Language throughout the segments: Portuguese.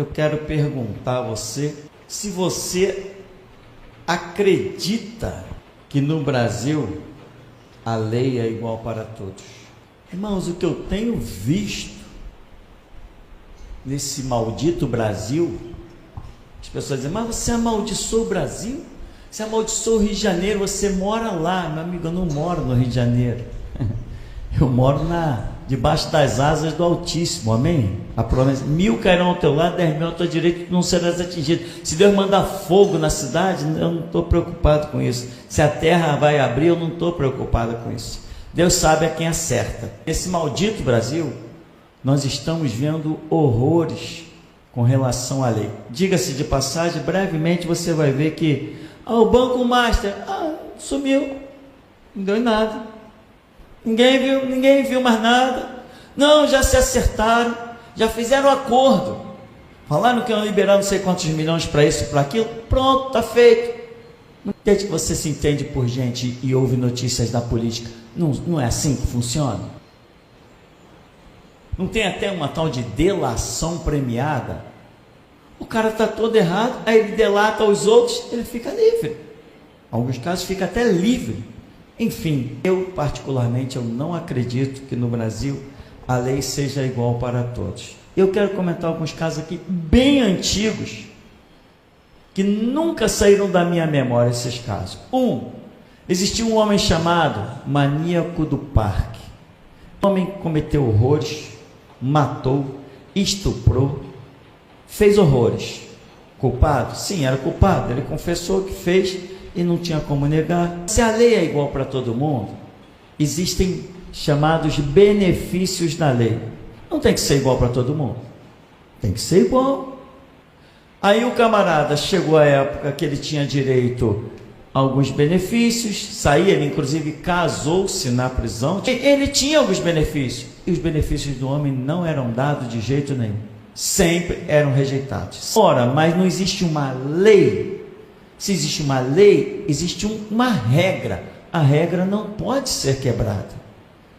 eu quero perguntar a você se você acredita que no Brasil a lei é igual para todos. Irmãos, o que eu tenho visto nesse maldito Brasil, as pessoas dizem, mas você amaldiçoou o Brasil? Você amaldiçoou o Rio de Janeiro, você mora lá. Meu amigo, eu não moro no Rio de Janeiro. Eu moro debaixo das asas do Altíssimo, amém? A promessa, 1000 cairão ao teu lado, 10.000 à tua direita, tu não serás atingido. Se Deus mandar fogo na cidade, eu não estou preocupado com isso. Se a terra vai abrir, eu não estou preocupado com isso. Deus sabe a quem acerta. Esse maldito Brasil, nós estamos vendo horrores com relação à lei. Diga-se de passagem, brevemente você vai ver que o Banco Master sumiu, não deu em nada. Ninguém viu mais nada. Não, já se acertaram, já fizeram acordo. Falaram que iam liberar não sei quantos milhões para isso, para aquilo. Pronto, está feito. Desde que você se entende por gente e ouve notícias da política, não é assim que funciona? Não tem até uma tal de delação premiada? O cara está todo errado, aí ele delata os outros, ele fica livre. Em alguns casos fica até livre. Enfim, eu particularmente eu não acredito que no Brasil a lei seja igual para todos. Eu quero comentar alguns casos aqui bem antigos, que nunca saíram da minha memória esses casos. Existia um homem chamado Maníaco do Parque. O homem cometeu horrores, matou, estuprou, fez horrores. Culpado? Sim, era culpado. Ele confessou que fez e não tinha como negar. Se a lei é igual para todo mundo, existem chamados benefícios da lei. Não tem que ser igual para todo mundo, tem que ser igual. Aí o camarada chegou à época que ele tinha direito a alguns benefícios, saía, ele inclusive casou-se na prisão, ele tinha alguns benefícios, e os benefícios do homem não eram dados de jeito nenhum, sempre eram rejeitados. Ora, mas não existe uma lei. Se existe uma lei, existe uma regra. A regra não pode ser quebrada,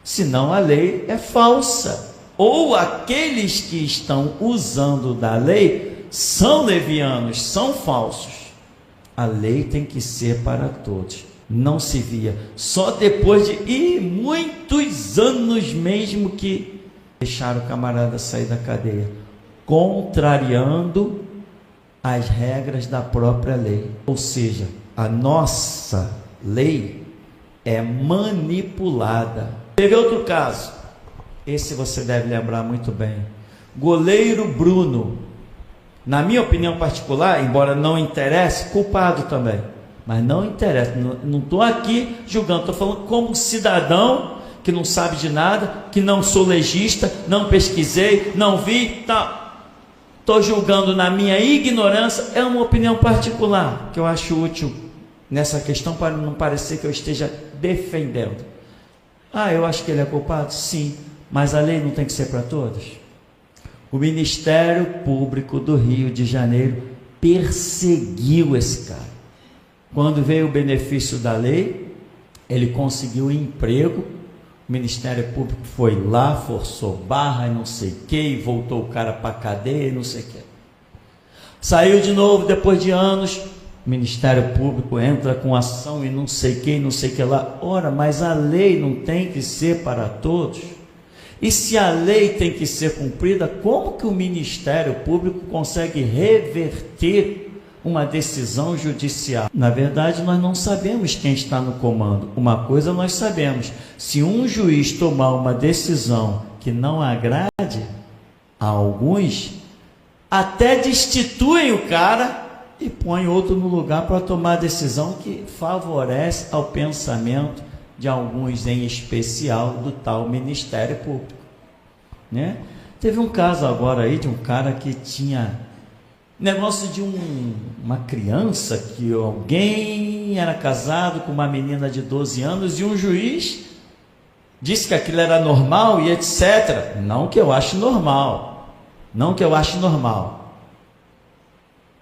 senão a lei é falsa. Ou aqueles que estão usando da lei são levianos, são falsos. A lei tem que ser para todos. Não se via. Só depois de muitos anos mesmo que deixaram o camarada sair da cadeia, contrariando as regras da própria lei. Ou seja, a nossa lei é manipulada. Teve outro caso, esse você deve lembrar muito bem. Goleiro Bruno, na minha opinião particular, embora não interesse, culpado também, mas não interessa, não estou aqui julgando, estou falando como cidadão que não sabe de nada, que não sou legista, não pesquisei, não vi, tá. Estou julgando na minha ignorância, é uma opinião particular que eu acho útil nessa questão para não parecer que eu esteja defendendo. Eu acho que ele é culpado? Sim, mas a lei não tem que ser para todos. O Ministério Público do Rio de Janeiro perseguiu esse cara. Quando veio o benefício da lei, ele conseguiu um emprego. O Ministério Público foi lá, forçou barra e não sei o que, e voltou o cara para a cadeia e não sei o que. Saiu de novo depois de anos, o Ministério Público entra com ação e não sei o que, não sei o que lá. Ora, mas a lei não tem que ser para todos? E se a lei tem que ser cumprida, como que o Ministério Público consegue reverter uma decisão judicial? Na verdade, nós não sabemos quem está no comando. Uma coisa nós sabemos: se um juiz tomar uma decisão que não agrade a alguns, até destituem o cara e põe outro no lugar para tomar a decisão que favorece ao pensamento de alguns, em especial do tal Ministério Público, né? Teve um caso agora aí de um cara que tinha negócio de uma criança, que alguém era casado com uma menina de 12 anos e um juiz disse que aquilo era normal e etc. Não que eu ache normal,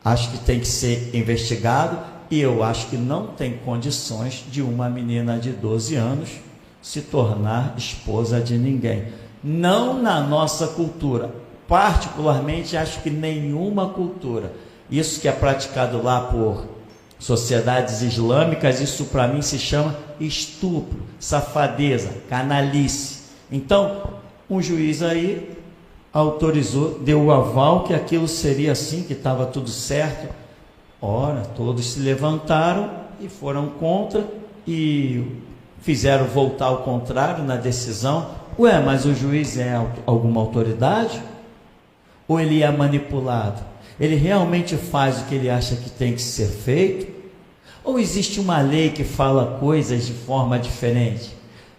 acho que tem que ser investigado, e eu acho que não tem condições de uma menina de 12 anos se tornar esposa de ninguém, não na nossa cultura. particularmente, acho que nenhuma cultura, isso que é praticado lá por sociedades islâmicas, isso para mim se chama estupro, safadeza, canalice. Então, um juiz aí autorizou, deu o aval que aquilo seria assim, que estava tudo certo. Ora, todos se levantaram e foram contra e fizeram voltar ao contrário na decisão. Ué, mas o juiz é alguma autoridade? Ou ele é manipulado? Ele realmente faz o que ele acha que tem que ser feito? Ou existe uma lei que fala coisas de forma diferente?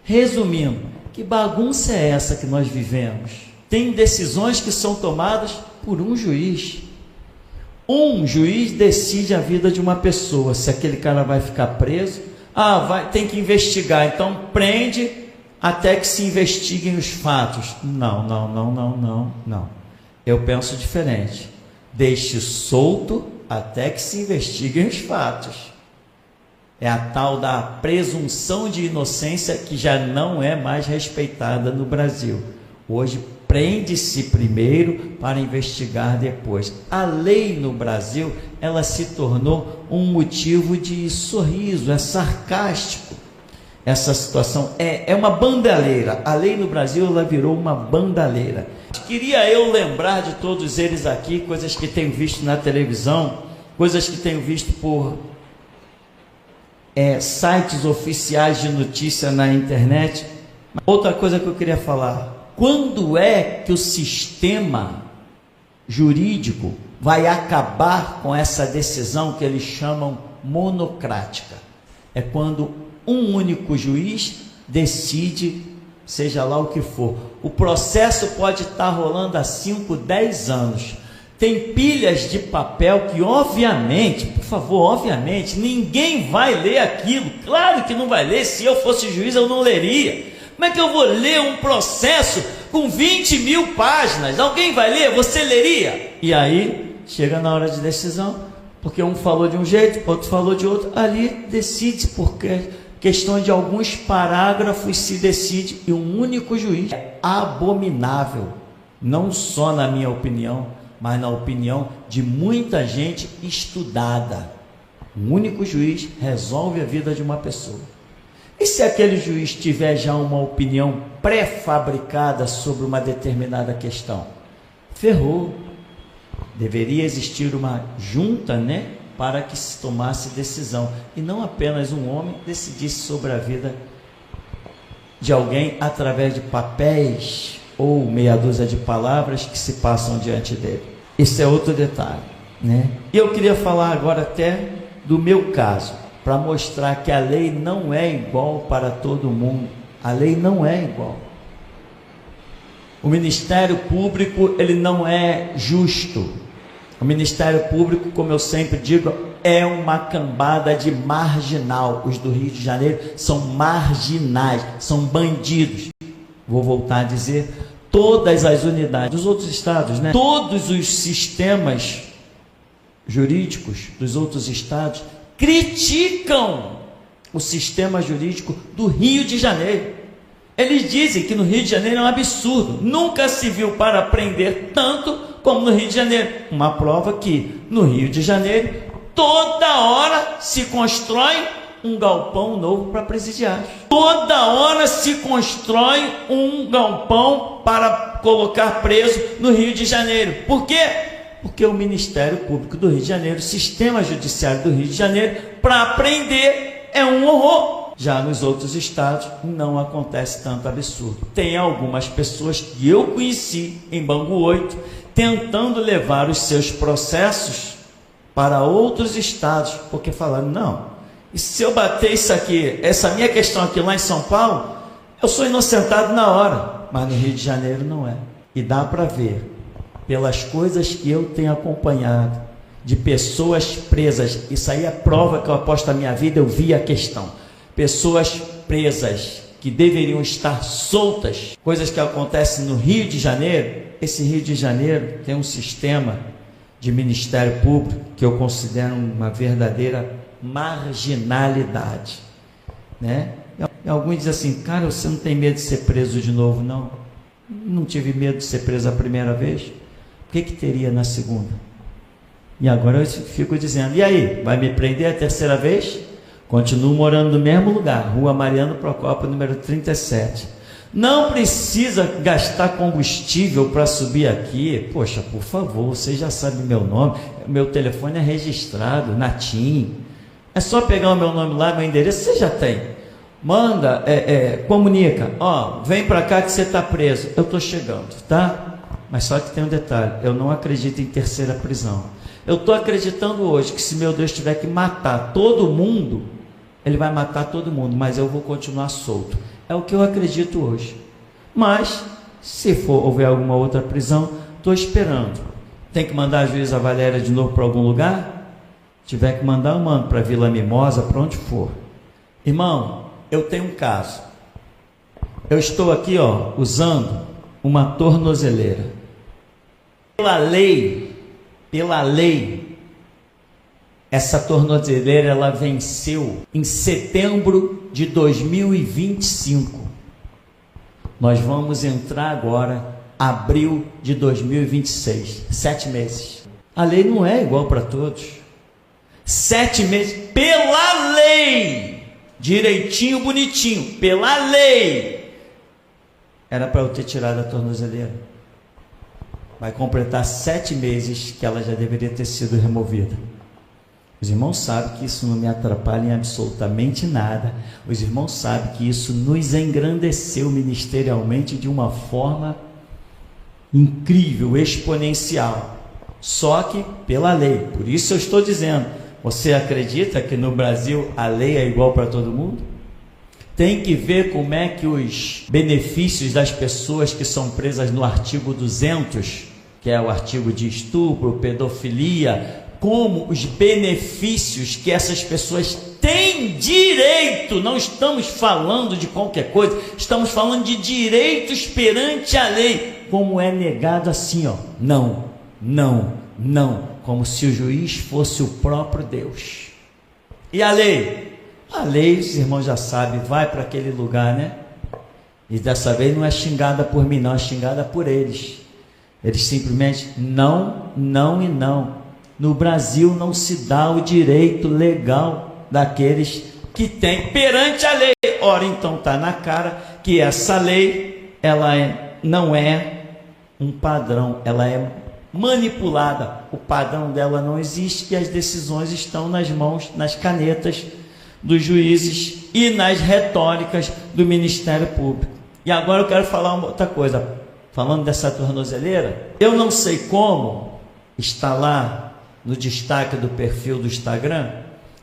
Resumindo, que bagunça é essa que nós vivemos? Tem decisões que são tomadas por um juiz. Um juiz decide a vida de uma pessoa, se aquele cara vai ficar preso. Tem que investigar, então prende até que se investiguem os fatos. Não. Eu penso diferente. Deixe solto até que se investiguem os fatos. É a tal da presunção de inocência que já não é mais respeitada no Brasil. Hoje prende-se primeiro para investigar depois. A lei no Brasil, ela se tornou um motivo de sorriso, é sarcástico. Essa situação é uma bandalheira. A lei no Brasil, ela virou uma bandalheira. Queria eu lembrar de todos eles aqui, coisas que tenho visto na televisão, coisas que tenho visto por sites oficiais de notícia na internet. Outra coisa que eu queria falar: quando é que o sistema jurídico vai acabar com essa decisão que eles chamam monocrática? É quando um único juiz decide, seja lá o que for. O processo pode estar rolando há 5, 10 anos. Tem pilhas de papel que, obviamente, por favor, obviamente, ninguém vai ler aquilo. Claro que não vai ler. Se eu fosse juiz, eu não leria. Como é que eu vou ler um processo com 20 mil páginas? Alguém vai ler? Você leria? E aí, chega na hora de decisão, porque um falou de um jeito, outro falou de outro, ali decide, porque questão de alguns parágrafos se decide, e um único juiz. É abominável, não só na minha opinião, mas na opinião de muita gente estudada. Um único juiz resolve a vida de uma pessoa. E se aquele juiz tiver já uma opinião pré-fabricada sobre uma determinada questão? Ferrou. Deveria existir uma junta, para que se tomasse decisão, e não apenas um homem decidisse sobre a vida de alguém através de papéis ou meia dúzia de palavras que se passam diante dele. Esse é outro detalhe, E eu queria falar agora até do meu caso, para mostrar que a lei não é igual para todo mundo. A lei não é igual. O Ministério Público, ele não é justo. O Ministério Público, como eu sempre digo, é uma cambada de marginal. Os do Rio de Janeiro são marginais, são bandidos. Vou voltar a dizer, todas as unidades dos outros estados, todos os sistemas jurídicos dos outros estados criticam o sistema jurídico do Rio de Janeiro. Eles dizem que no Rio de Janeiro é um absurdo. Nunca se viu para prender tanto como no Rio de Janeiro. Uma prova que no Rio de Janeiro, toda hora se constrói um galpão novo para presidiários. Toda hora se constrói um galpão para colocar preso no Rio de Janeiro. Por quê? Porque o Ministério Público do Rio de Janeiro, o sistema judiciário do Rio de Janeiro, para prender é um horror. Já nos outros estados não acontece tanto absurdo. Tem algumas pessoas que eu conheci em Bangu 8 tentando levar os seus processos para outros estados, porque falaram, não, e se eu bater isso aqui, essa minha questão aqui lá em São Paulo, eu sou inocentado na hora, mas no Rio de Janeiro não é. E dá para ver, pelas coisas que eu tenho acompanhado, de pessoas presas, isso aí é prova que eu aposto na minha vida, eu vi a questão. Pessoas presas que deveriam estar soltas, coisas que acontecem no Rio de Janeiro. Esse Rio de Janeiro tem um sistema de Ministério Público que eu considero uma verdadeira marginalidade, E alguns dizem assim, cara, você não tem medo de ser preso de novo? Não tive medo de ser preso a primeira vez. O que teria na segunda? E agora eu fico dizendo, e aí, vai me prender a terceira vez? Continuo morando no mesmo lugar, Rua Mariano Procópio, número 37. Não precisa gastar combustível para subir aqui. Poxa, por favor, você já sabe meu nome, meu telefone é registrado na TIM. É só pegar o meu nome lá, meu endereço, você já tem. Manda, comunica, vem para cá que você está preso. Eu estou chegando, tá? Mas só que tem um detalhe, eu não acredito em terceira prisão. Eu estou acreditando hoje que se meu Deus tiver que matar todo mundo, Ele vai matar todo mundo, mas eu vou continuar solto. É o que eu acredito hoje. Mas, se houver alguma outra prisão, estou esperando. Tem que mandar a juíza Valéria de novo para algum lugar? Tiver que mandar, eu mando para Vila Mimosa, para onde for. Irmão, eu tenho um caso. Eu estou aqui, usando uma tornozeleira. Pela lei, essa tornozeleira ela venceu em setembro de 2025. Nós vamos entrar agora, abril de 2026, 7 meses. A lei não é igual para todos. 7 meses, pela lei, direitinho, bonitinho, pela lei, era para eu ter tirado a tornozeleira. Vai completar 7 meses que ela já deveria ter sido removida. Os irmãos sabem que isso não me atrapalha em absolutamente nada. Os irmãos sabem que isso nos engrandeceu ministerialmente de uma forma incrível, exponencial. Só que pela lei. Por isso eu estou dizendo, você acredita que no Brasil a lei é igual para todo mundo? Tem que ver como é que os benefícios das pessoas que são presas no artigo 200, que é o artigo de estupro, pedofilia, como os benefícios que essas pessoas têm direito, não estamos falando de qualquer coisa, estamos falando de direitos perante a lei, como é negado assim, não, como se o juiz fosse o próprio Deus. E a lei? A lei, os irmãos já sabem, vai para aquele lugar, né? E dessa vez não é xingada por mim, não, é xingada por eles. Eles simplesmente não e não. No Brasil não se dá o direito legal daqueles que têm perante a lei. Ora, então está na cara que essa lei, não é um padrão, ela é manipulada. O padrão dela não existe e as decisões estão nas mãos, nas canetas dos juízes e nas retóricas do Ministério Público. E agora eu quero falar uma outra coisa, falando dessa tornozeleira. Eu não sei como está lá no destaque do perfil do Instagram,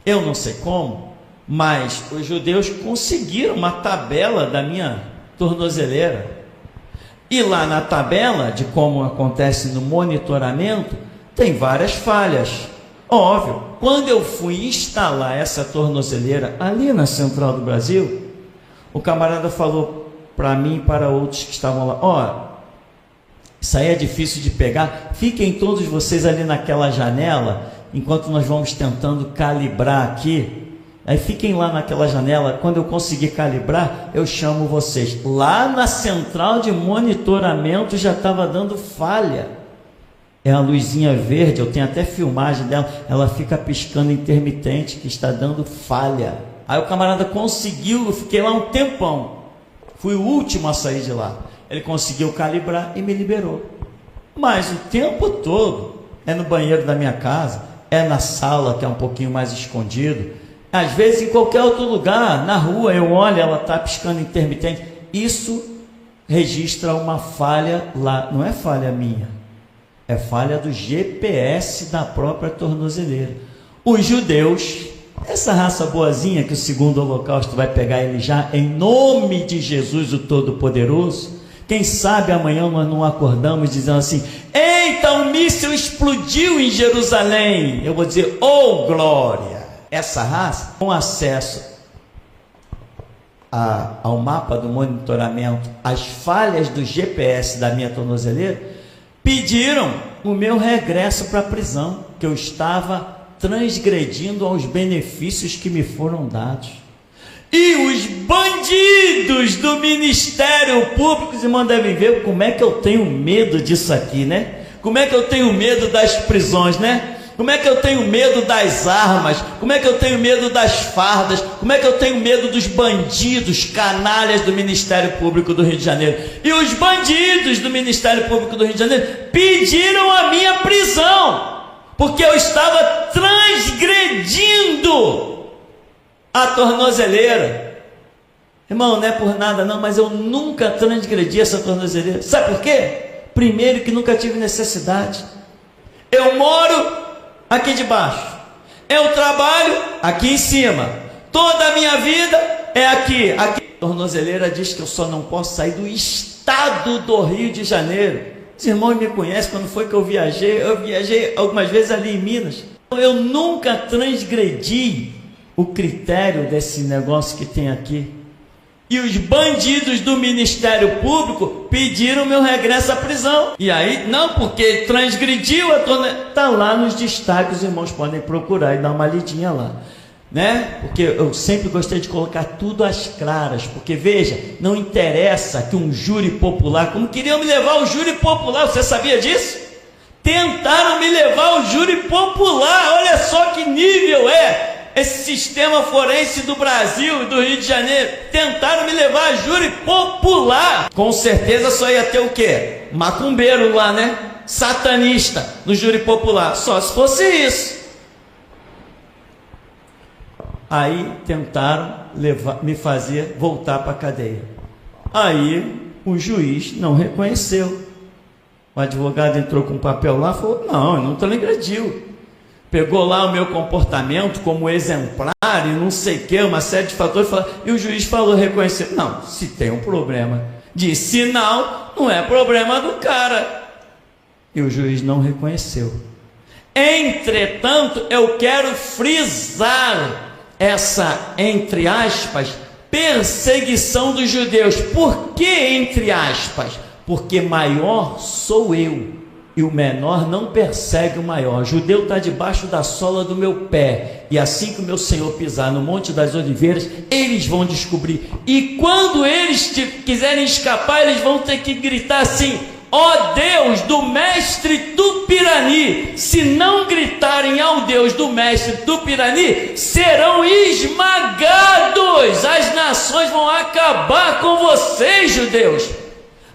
eu não sei como, mas os judeus conseguiram uma tabela da minha tornozeleira, e lá na tabela de como acontece no monitoramento tem várias falhas. Óbvio, quando eu fui instalar essa tornozeleira ali na Central do Brasil, o camarada falou para mim e para outros que estavam lá, isso aí é difícil de pegar, fiquem todos vocês ali naquela janela, enquanto nós vamos tentando calibrar aqui, aí fiquem lá naquela janela, quando eu conseguir calibrar, eu chamo vocês. Lá na central de monitoramento já estava dando falha. É a luzinha verde, eu tenho até filmagem dela, ela fica piscando intermitente, que está dando falha. Aí o camarada conseguiu, eu fiquei lá um tempão, fui o último a sair de lá. Ele conseguiu calibrar e me liberou. Mas o tempo todo é no banheiro da minha casa, é na sala, que é um pouquinho mais escondido, às vezes em qualquer outro lugar, na rua eu olho, ela está piscando intermitente. Isso registra uma falha lá, não é falha minha, é falha do GPS da própria tornozeleira. Os judeus, essa raça boazinha que o segundo holocausto vai pegar ele já, em nome de Jesus o Todo-Poderoso, quem sabe amanhã nós não acordamos dizendo assim, eita, um míssil explodiu em Jerusalém. Eu vou dizer, glória. Essa raça, com acesso ao mapa do monitoramento, as falhas do GPS da minha tornozeleira, pediram o meu regresso para a prisão, que eu estava transgredindo aos benefícios que me foram dados. E os bandidos do Ministério Público, os irmãos devem ver como é que eu tenho medo disso aqui, né? Como é que eu tenho medo das prisões, né? Como é que eu tenho medo das armas? Como é que eu tenho medo das fardas? Como é que eu tenho medo dos bandidos, canalhas do Ministério Público do Rio de Janeiro? E os bandidos do Ministério Público do Rio de Janeiro pediram a minha prisão, porque eu estava transgredindo a tornozeleira. Irmão, não é por nada não, mas eu nunca transgredi essa tornozeleira. Sabe por quê? Primeiro, que nunca tive necessidade. Eu moro aqui de baixo, eu trabalho aqui em cima, toda a minha vida é aqui. A tornozeleira diz que eu só não posso sair do estado do Rio de Janeiro. Os irmãos me conhecem, quando foi que eu viajei algumas vezes ali em Minas. Eu nunca transgredi o critério desse negócio que tem aqui. E os bandidos do Ministério Público pediram meu regresso à prisão. E aí, não, porque transgrediu a tornozeleira. Está lá nos destaques, os irmãos podem procurar e dar uma lidinha lá, né? Porque eu sempre gostei de colocar tudo às claras, porque veja, não interessa que um júri popular, como queriam me levar ao júri popular, você sabia disso? Tentaram me levar ao júri popular, olha só que nível é esse sistema forense do Brasil e do Rio de Janeiro. Tentaram me levar a júri popular. Com certeza só ia ter o quê? Macumbeiro lá, né? Satanista no júri popular. Só se fosse isso. Aí tentaram me fazer voltar para a cadeia. Aí o juiz não reconheceu. O advogado entrou com um papel lá e falou: não, não transgrediu. Pegou lá o meu comportamento como exemplar e não sei o que, uma série de fatores, e o juiz falou, reconheceu: não, se tem um problema de sinal, não é problema do cara. E o juiz não reconheceu. Entretanto, eu quero frisar essa, entre aspas, perseguição dos judeus. Por que entre aspas? Porque maior sou eu, e o menor não persegue o maior. O judeu está debaixo da sola do meu pé, e assim que o meu Senhor pisar no Monte das Oliveiras, eles vão descobrir. E quando eles quiserem escapar, eles vão ter que gritar assim: ó Deus do mestre Tupirani. Se não gritarem ao Deus do mestre Tupirani, serão esmagados. As nações vão acabar com vocês, judeus.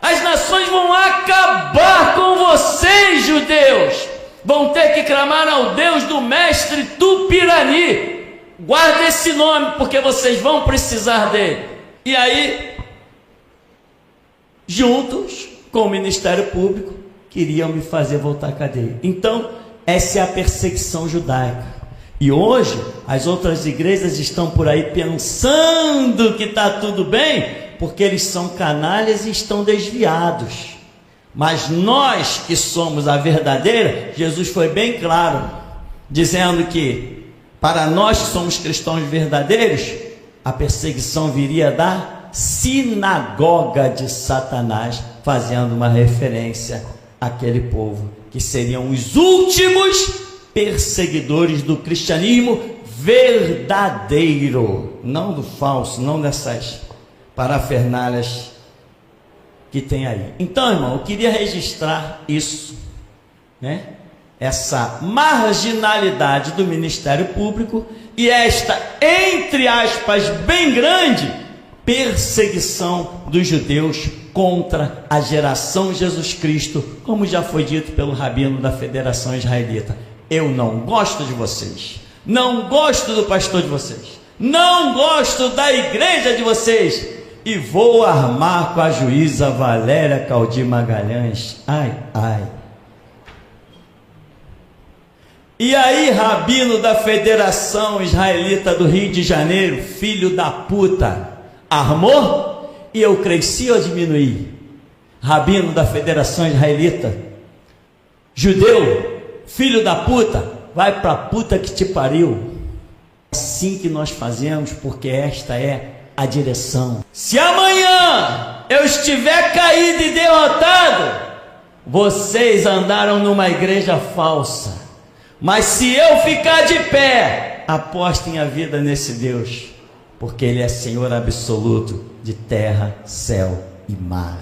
As nações vão acabar com vocês, judeus. Vão ter que clamar ao Deus do mestre Tupirani. Guarda esse nome, porque vocês vão precisar dele. E aí, juntos com o Ministério Público, queriam me fazer voltar à cadeia. Então, essa é a perseguição judaica. E hoje, as outras igrejas estão por aí pensando que está tudo bem, porque eles são canalhas e estão desviados. Mas nós que somos a verdadeira, Jesus foi bem claro, dizendo que para nós que somos cristãos verdadeiros, a perseguição viria da sinagoga de Satanás, fazendo uma referência àquele povo, que seriam os últimos perseguidores do cristianismo verdadeiro, não do falso, não dessas parafernálias que tem aí. Então, irmão, eu queria registrar isso, né? Essa marginalidade do Ministério Público e esta, entre aspas, bem grande perseguição dos judeus contra a geração Jesus Cristo, como já foi dito pelo rabino da Federação Israelita. Eu não gosto de vocês, não gosto do pastor de vocês, não gosto da igreja de vocês, e vou armar com a juíza Valéria Caldir Magalhães. Ai, ai. E aí, rabino da Federação Israelita do Rio de Janeiro, filho da puta, armou? E eu cresci ou diminuí? Rabino da Federação Israelita, judeu, filho da puta, vai pra puta que te pariu. É assim que nós fazemos, porque esta é a direção. Se amanhã eu estiver caído e derrotado, vocês andaram numa igreja falsa. Mas se eu ficar de pé, apostem a vida nesse Deus, porque Ele é Senhor absoluto de terra, céu e mar.